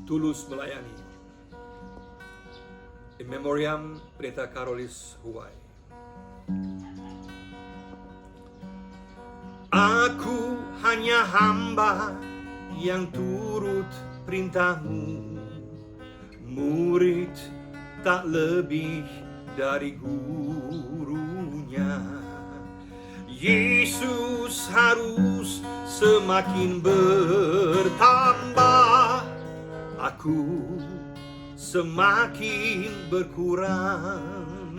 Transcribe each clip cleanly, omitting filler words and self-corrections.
tulus melayani. In Memoriam Pendeta Karolis Huwai. Aku hanya hamba yang turut perintahmu, murid tak lebih dari gurunya. Yesus harus semakin bertambah, aku semakin berkurang.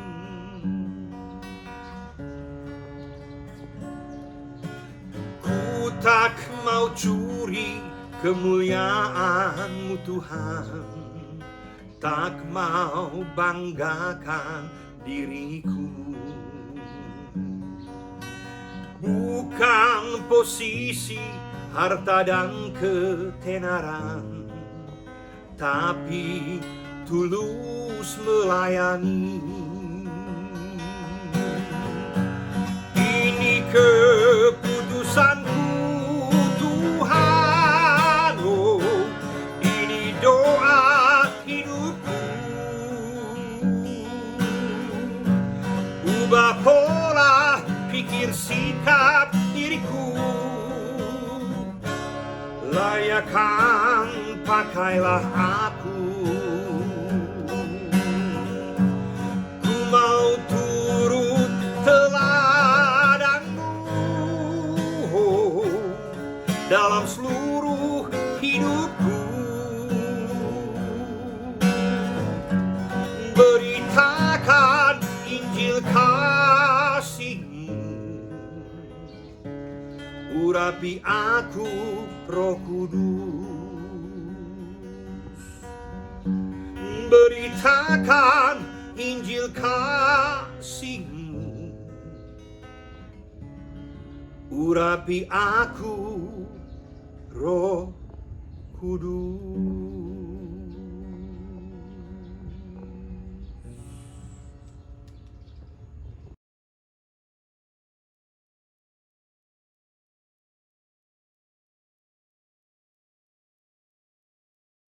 Ku tak mau curi kemuliaan-Mu Tuhan, tak mau banggakan diriku. Bukan posisi, harta dan ketenaran, tapi tulus melayani. Ini keputusanku Tuhan, oh, ini doa hidupku. Ubah pola pikir sikap diriku, layakkan pakailah aku. Ku mau turut teladanmu, oh, dalam seluruh hidupku. Beritakan Injil kasih-Mu, urapi aku Roh Kudus. Beritakan Injil kasih-Mu, urapi aku Roh Kudus.